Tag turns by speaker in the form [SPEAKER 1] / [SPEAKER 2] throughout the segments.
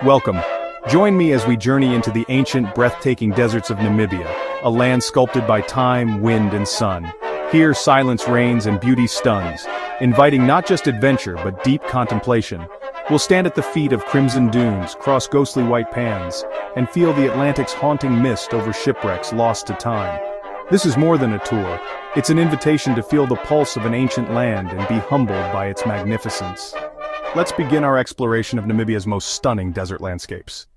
[SPEAKER 1] Welcome. Join me as we journey into the ancient, breathtaking deserts of Namibia, a land sculpted by time, wind, and sun. Here, silence reigns and beauty stuns, inviting not just adventure but deep contemplation. We'll stand at the feet of crimson dunes, cross ghostly white pans, and feel the Atlantic's haunting mist over shipwrecks lost to time. This is more than a tour. It's an invitation to feel the pulse of an ancient land and be humbled by its magnificence. Let's begin our exploration of Namibia's most stunning desert landscapes.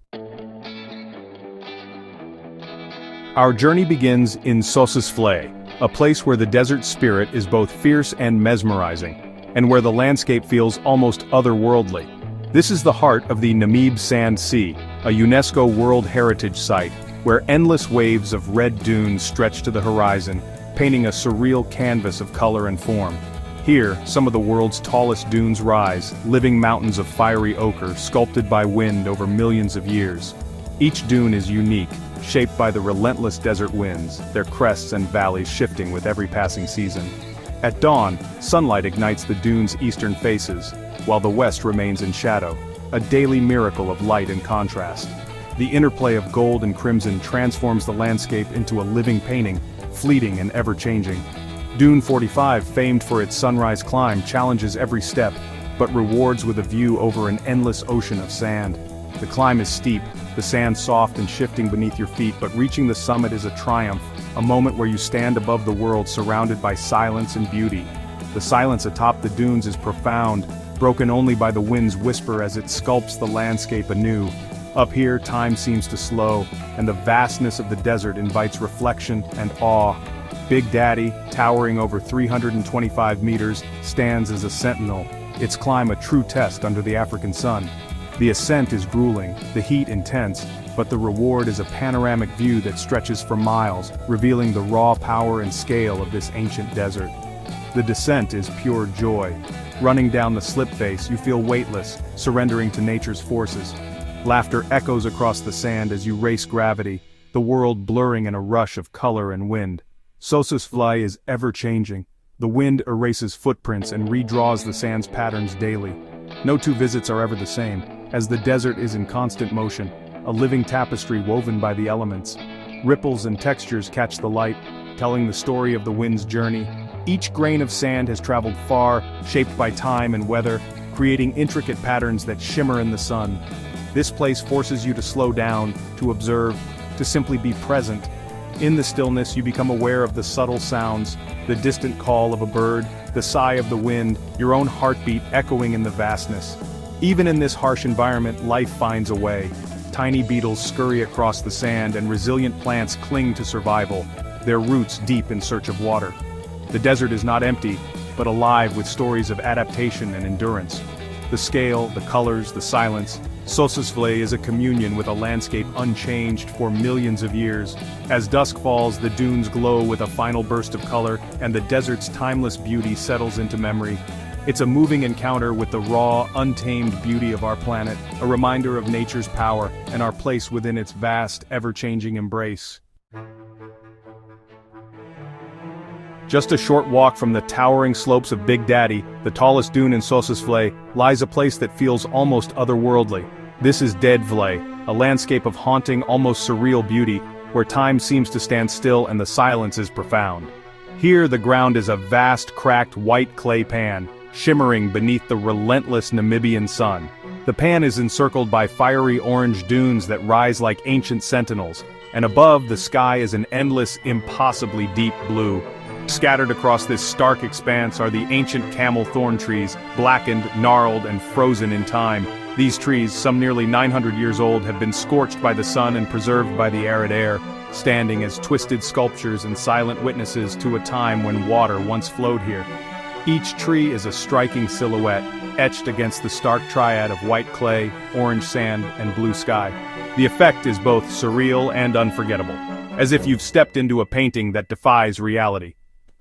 [SPEAKER 1] Our journey begins in Sossusvlei, a place where the desert spirit is both fierce and mesmerizing, and where the landscape feels almost otherworldly. This is the heart of the Namib Sand Sea, a UNESCO World Heritage Site, where endless waves of red dunes stretch to the horizon, painting a surreal canvas of color and form. Here, some of the world's tallest dunes rise, living mountains of fiery ochre sculpted by wind over millions of years. Each dune is unique, shaped by the relentless desert winds, their crests and valleys shifting with every passing season. At dawn, sunlight ignites the dunes' eastern faces, while the west remains in shadow, a daily miracle of light and contrast. The interplay of gold and crimson transforms the landscape into a living painting, fleeting and ever-changing. Dune 45, famed for its sunrise climb, challenges every step, but rewards with a view over an endless ocean of sand. The climb is steep, the sand soft and shifting beneath your feet, but reaching the summit is a triumph, a moment where you stand above the world surrounded by silence and beauty. The silence atop the dunes is profound, broken only by the wind's whisper as it sculpts the landscape anew. Up here, time seems to slow, and the vastness of the desert invites reflection and awe. Big Daddy, towering over 325 meters, stands as a sentinel, its climb a true test under the African sun. The ascent is grueling, the heat intense, but the reward is a panoramic view that stretches for miles, revealing the raw power and scale of this ancient desert. The descent is pure joy. Running down the slip face, you feel weightless, surrendering to nature's forces. Laughter echoes across the sand as you race gravity, the world blurring in a rush of color and wind. Sossusvlei is ever-changing. The wind erases footprints and redraws the sand's patterns daily. No two visits are ever the same, as the desert is in constant motion, a living tapestry woven by the elements. Ripples and textures catch the light, telling the story of the wind's journey. Each grain of sand has traveled far, shaped by time and weather, creating intricate patterns that shimmer in the sun. This place forces you to slow down, to observe, to simply be present. In the stillness, you become aware of the subtle sounds, the distant call of a bird, the sigh of the wind, your own heartbeat echoing in the vastness. Even in this harsh environment, life finds a way. Tiny beetles scurry across the sand and resilient plants cling to survival, their roots deep in search of water. The desert is not empty, but alive with stories of adaptation and endurance. The scale, the colors, the silence. Sossusvlei is a communion with a landscape unchanged for millions of years. As dusk falls, the dunes glow with a final burst of color, and the desert's timeless beauty settles into memory. It's a moving encounter with the raw, untamed beauty of our planet, a reminder of nature's power and our place within its vast, ever-changing embrace. Just a short walk from the towering slopes of Big Daddy, the tallest dune in Sossusvlei, lies a place that feels almost otherworldly. This is Deadvlei, a landscape of haunting, almost surreal beauty, where time seems to stand still and the silence is profound. Here the ground is a vast, cracked white clay pan, shimmering beneath the relentless Namibian sun. The pan is encircled by fiery orange dunes that rise like ancient sentinels, and above the sky is an endless, impossibly deep blue. Scattered across this stark expanse are the ancient camel thorn trees, blackened, gnarled, and frozen in time. These trees, some nearly 900 years old, have been scorched by the sun and preserved by the arid air, standing as twisted sculptures and silent witnesses to a time when water once flowed here. Each tree is a striking silhouette, etched against the stark triad of white clay, orange sand, and blue sky. The effect is both surreal and unforgettable, as if you've stepped into a painting that defies reality.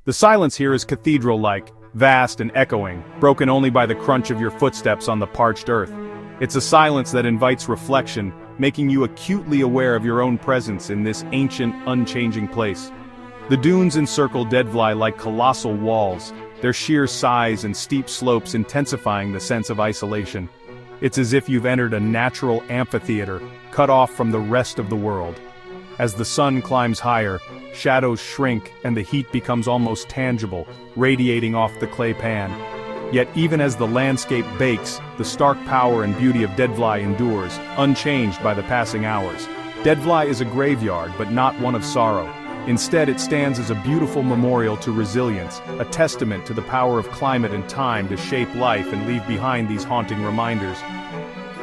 [SPEAKER 1] The silence here is cathedral-like, vast and echoing, broken only by the crunch of your footsteps on the parched earth. It's a silence that invites reflection, making you acutely aware of your own presence in this ancient, unchanging place. The dunes encircle Deadvlei like colossal walls, their sheer size and steep slopes intensifying the sense of isolation. It's as if you've entered a natural amphitheater, cut off from the rest of the world. As the sun climbs higher, shadows shrink and the heat becomes almost tangible, radiating off the clay pan. Yet even as the landscape bakes, the stark power and beauty of Deadvlei endures, unchanged by the passing hours. Deadvlei is a graveyard, but not one of sorrow. Instead, it stands as a beautiful memorial to resilience, a testament to the power of climate and time to shape life and leave behind these haunting reminders.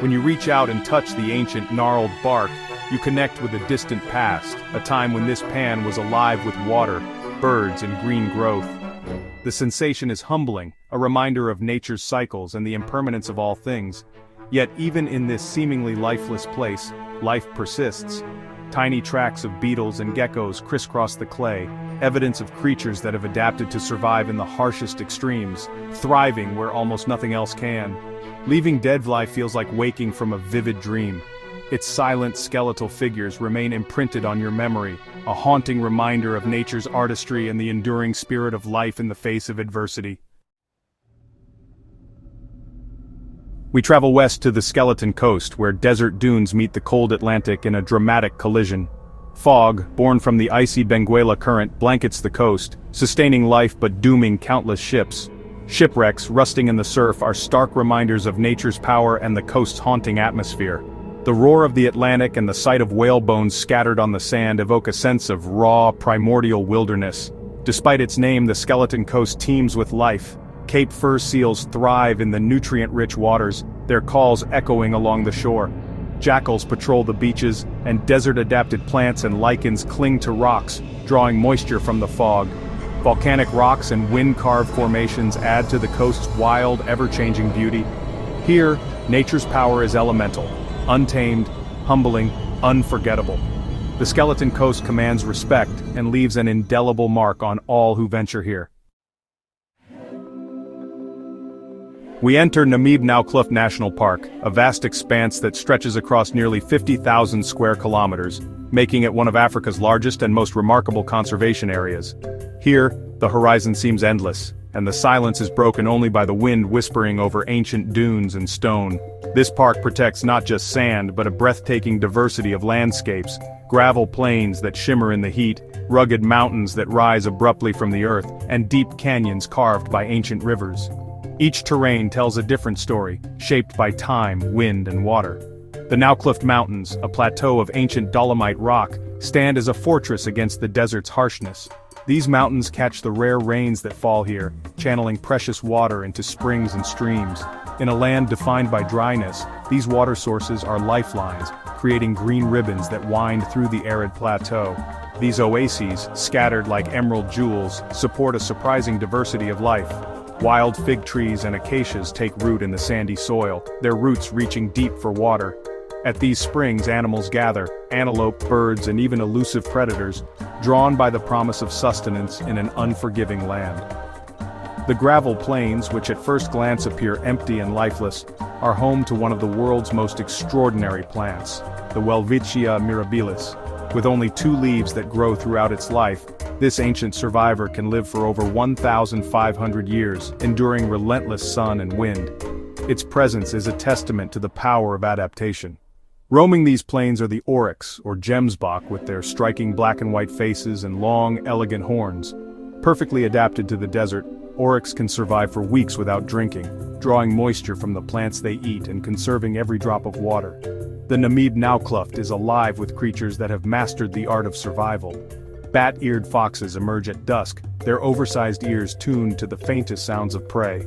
[SPEAKER 1] When you reach out and touch the ancient gnarled bark, you connect with a distant past, a time when this pan was alive with water, birds, and green growth. The sensation is humbling, a reminder of nature's cycles and the impermanence of all things. Yet even in this seemingly lifeless place, life persists. Tiny tracks of beetles and geckos crisscross the clay, evidence of creatures that have adapted to survive in the harshest extremes, thriving where almost nothing else can. Leaving Deadvlei feels like waking from a vivid dream. Its silent skeletal figures remain imprinted on your memory, a haunting reminder of nature's artistry and the enduring spirit of life in the face of adversity. We travel west to the Skeleton Coast, where desert dunes meet the cold Atlantic in a dramatic collision. Fog, born from the icy Benguela Current, blankets the coast, sustaining life but dooming countless ships. Shipwrecks, rusting in the surf, are stark reminders of nature's power and the coast's haunting atmosphere. The roar of the Atlantic and the sight of whale bones scattered on the sand evoke a sense of raw, primordial wilderness. Despite its name, the Skeleton Coast teems with life. Cape fur seals thrive in the nutrient-rich waters, their calls echoing along the shore. Jackals patrol the beaches, and desert-adapted plants and lichens cling to rocks, drawing moisture from the fog. Volcanic rocks and wind-carved formations add to the coast's wild, ever-changing beauty. Here, nature's power is elemental, untamed, humbling, unforgettable. The Skeleton Coast commands respect and leaves an indelible mark on all who venture here. We enter Namib National Park, a vast expanse that stretches across nearly 50,000 square kilometers, making it one of Africa's largest and most remarkable conservation areas. Here, the horizon seems endless, and the silence is broken only by the wind whispering over ancient dunes and stone. This park protects not just sand but a breathtaking diversity of landscapes, gravel plains that shimmer in the heat, rugged mountains that rise abruptly from the earth, and deep canyons carved by ancient rivers. Each terrain tells a different story, shaped by time, wind, and water. The Naukluft Mountains, a plateau of ancient dolomite rock, stand as a fortress against the desert's harshness. These mountains catch the rare rains that fall here, channeling precious water into springs and streams. In a land defined by dryness, these water sources are lifelines, creating green ribbons that wind through the arid plateau. These oases, scattered like emerald jewels, support a surprising diversity of life. Wild fig trees and acacias take root in the sandy soil, their roots reaching deep for water. At these springs, animals gather, antelope, birds, and even elusive predators, drawn by the promise of sustenance in an unforgiving land. The gravel plains, which at first glance appear empty and lifeless, are home to one of the world's most extraordinary plants, the Welwitschia mirabilis. With only 2 leaves that grow throughout its life, this ancient survivor can live for over 1,500 years, enduring relentless sun and wind. Its presence is a testament to the power of adaptation. Roaming these plains are the oryx, or gemsbok, with their striking black and white faces and long, elegant horns. Perfectly adapted to the desert, oryx can survive for weeks without drinking, drawing moisture from the plants they eat and conserving every drop of water. The Namib Naukluft is alive with creatures that have mastered the art of survival. Bat-eared foxes emerge at dusk, their oversized ears tuned to the faintest sounds of prey.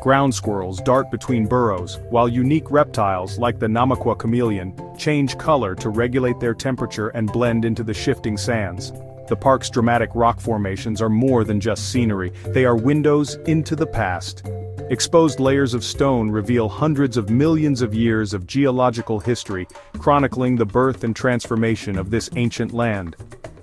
[SPEAKER 1] Ground squirrels dart between burrows, while unique reptiles like the Namaqua chameleon change color to regulate their temperature and blend into the shifting sands. The park's dramatic rock formations are more than just scenery, they are windows into the past. Exposed layers of stone reveal hundreds of millions of years of geological history, chronicling the birth and transformation of this ancient land.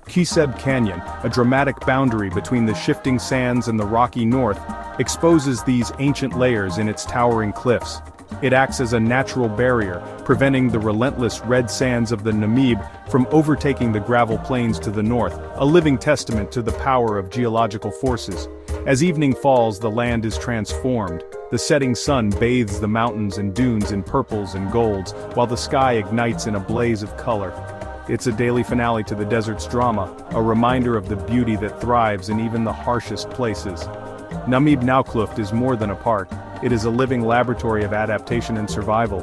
[SPEAKER 1] Kiseb Canyon, a dramatic boundary between the shifting sands and the rocky north, exposes these ancient layers in its towering cliffs. It acts as a natural barrier, preventing the relentless red sands of the Namib from overtaking the gravel plains to the north, a living testament to the power of geological forces. As evening falls, the land is transformed. The setting sun bathes the mountains and dunes in purples and golds, while the sky ignites in a blaze of color. It's a daily finale to the desert's drama, a reminder of the beauty that thrives in even the harshest places. Namib is more than a park, it is a living laboratory of adaptation and survival.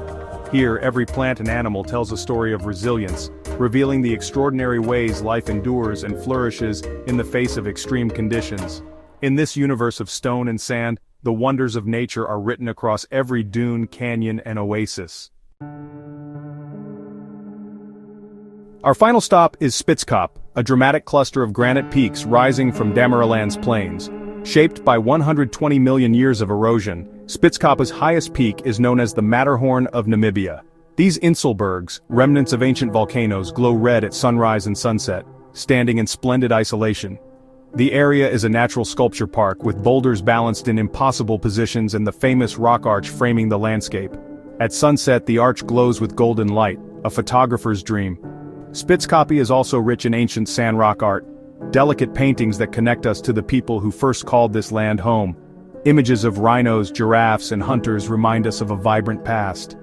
[SPEAKER 1] Here, every plant and animal tells a story of resilience, revealing the extraordinary ways life endures and flourishes in the face of extreme conditions. In this universe of stone and sand, the wonders of nature are written across every dune, canyon, and oasis. Our final stop is Spitzkop, a dramatic cluster of granite peaks rising from Damaraland's plains. Shaped by 120 million years of erosion, Spitzkop's highest peak is known as the Matterhorn of Namibia. These Inselbergs, remnants of ancient volcanoes, glow red at sunrise and sunset, standing in splendid isolation. The area is a natural sculpture park with boulders balanced in impossible positions and the famous rock arch framing the landscape. At sunset, the arch glows with golden light, a photographer's dream. Spitzkop is also rich in ancient sandrock art, delicate paintings that connect us to the people who first called this land home. Images of rhinos, giraffes, and hunters remind us of a vibrant past.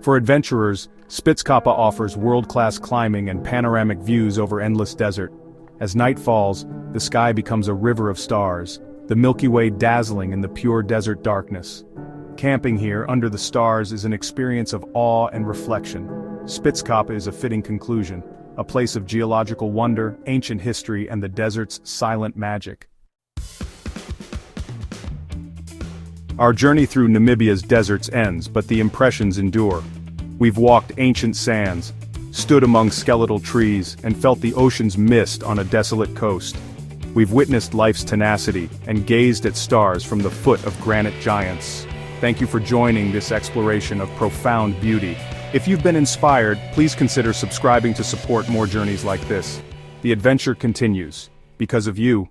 [SPEAKER 1] For adventurers, Spitzkop offers world-class climbing and panoramic views over endless desert. As night falls, the sky becomes a river of stars, the Milky Way dazzling in the pure desert darkness. Camping here under the stars is an experience of awe and reflection. Spitzkop is a fitting conclusion, a place of geological wonder, ancient history, and the desert's silent magic. Our journey through Namibia's deserts ends, but the impressions endure. We've walked ancient sands, stood among skeletal trees, and felt the ocean's mist on a desolate coast. We've witnessed life's tenacity and gazed at stars from the foot of granite giants. Thank you for joining this exploration of profound beauty. If you've been inspired, please consider subscribing to support more journeys like this. The adventure continues. Because of you,